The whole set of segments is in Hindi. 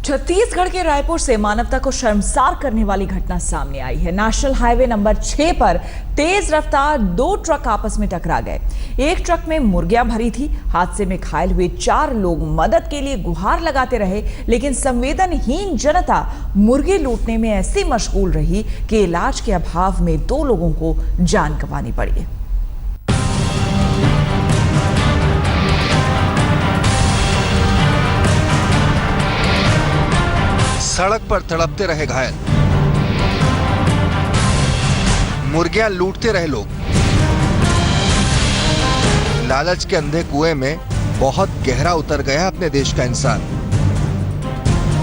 छत्तीसगढ़ के रायपुर से मानवता को शर्मसार करने वाली घटना सामने आई है। नेशनल हाईवे नंबर 6 पर तेज रफ्तार 2 ट्रक आपस में टकरा गए। एक ट्रक में मुर्गियां भरी थी। हादसे में घायल हुए 4 लोग मदद के लिए गुहार लगाते रहे, लेकिन संवेदनहीन जनता मुर्गी लूटने में ऐसी मशगूल रही कि इलाज के अभाव में 2 लोगों को जान गंवानी पड़ी। सड़क पर तड़पते रहे घायल, मुर्गियां लूटते रहे लोग। लालच के अंधे कुएं में बहुत गहरा उतर गया अपने देश का इंसान।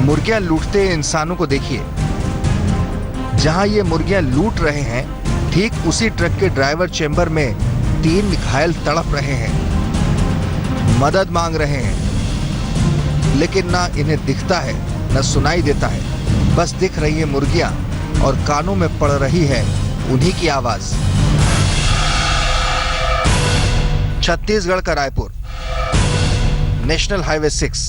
मुर्गियां लूटते इंसानों को देखिए। जहां ये मुर्गियां लूट रहे हैं, ठीक उसी ट्रक के ड्राइवर चेंबर में 3 घायल तड़प रहे हैं, मदद मांग रहे हैं, लेकिन ना इन्हें दिखता है न सुनाई देता है। बस दिख रही है मुर्गियां और कानों में पड़ रही है उन्हीं की आवाज। छत्तीसगढ़ का रायपुर, नेशनल हाईवे 6।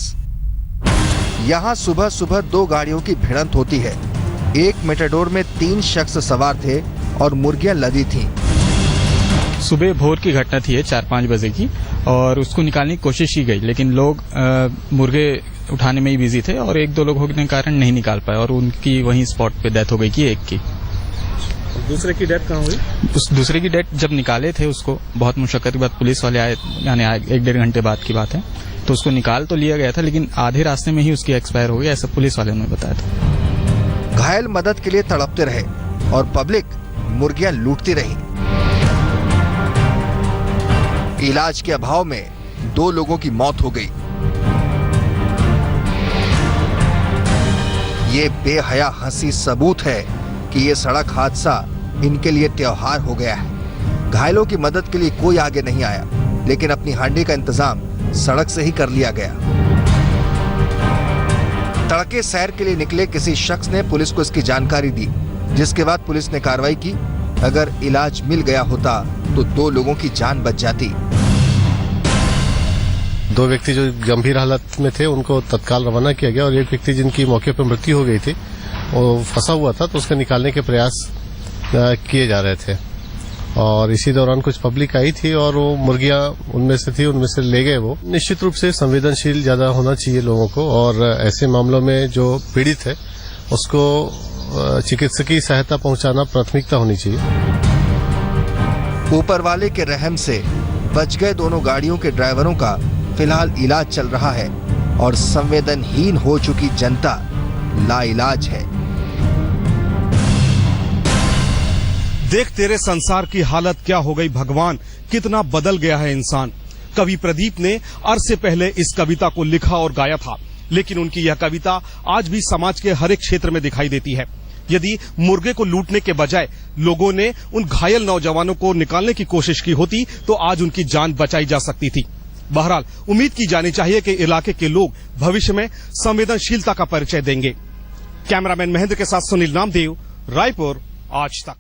यहां सुबह सुबह 2 गाड़ियों की भिड़ंत होती है। एक मेटाडोर में 3 शख्स सवार थे और मुर्गियां लदी थीं। सुबह भोर की घटना थी 4-5 बजे की, और उसको निकालने की कोशिश की गई, लेकिन लोग मुर्गे उठाने में ही बिजी थे और 1-2 लोग होने के कारण नहीं निकाल पाए और उनकी वहीं स्पॉट पे डेथ हो गई कि एक की। दूसरे की डेथ कहाँ हुई? उस दूसरे की डेथ जब निकाले थे उसको, बहुत मुशक्कत के बाद पुलिस वाले आए, यानी 1-1.5 घंटे बाद की बात है, तो उसको निकाल तो लिया गया था, लेकिन आधे रास्ते में ही उसकी एक्सपायर हो गई, ऐसा पुलिस वाले ने बताया था। घायल मदद के लिए तड़पते रहे और पब्लिक मुर्गियां लूटती रही। इलाज के अभाव में 2 लोगों की मौत हो गई। ये बेहया हंसी सबूत है कि ये सड़क हादसा इनके लिए त्योहार हो गया है। घायलों की मदद के लिए कोई आगे नहीं आया, लेकिन अपनी हांडी का इंतजाम सड़क से ही कर लिया गया। तड़के सैर के लिए निकले किसी शख्स ने पुलिस को इसकी जानकारी दी, जिसके बाद पुलिस ने कार्रवाई की। अगर इलाज मिल गया होता तो 2 लोगों की जान बच जाती। 2 व्यक्ति जो गंभीर हालत में थे उनको तत्काल रवाना किया गया और एक व्यक्ति जिनकी मौके पर मृत्यु हो गई थी, वो फंसा हुआ था, तो उसके निकालने के प्रयास किए जा रहे थे। और इसी दौरान कुछ पब्लिक आई थी और वो मुर्गियां उनमें से थी, उनमें से ले गए वो। निश्चित रूप से संवेदनशील ज्यादा होना चाहिए लोगों को, और ऐसे मामलों में जो पीड़ित है उसको चिकित्सकीय सहायता पहुंचाना प्राथमिकता होनी चाहिए। ऊपर वाले के रहम से बच गए दोनों गाड़ियों के ड्राइवरों का फिलहाल इलाज चल रहा है और संवेदनहीन हो चुकी जनता लाइलाज है। देख तेरे संसार की हालत क्या हो गई भगवान, कितना बदल गया है इंसान। कवि प्रदीप ने अर्ज से पहले इस कविता को लिखा और गाया था, लेकिन उनकी यह कविता आज भी समाज के हर एक क्षेत्र में दिखाई देती है। यदि मुर्गे को लूटने के बजाय लोगों ने उन घायल नौजवानों को निकालने की कोशिश की होती तो आज उनकी जान बचाई जा सकती थी। बहरहाल उम्मीद की जानी चाहिए कि इलाके के लोग भविष्य में संवेदनशीलता का परिचय देंगे। कैमरामैन महेंद्र के साथ सुनील नामदेव, रायपुर, आज तक।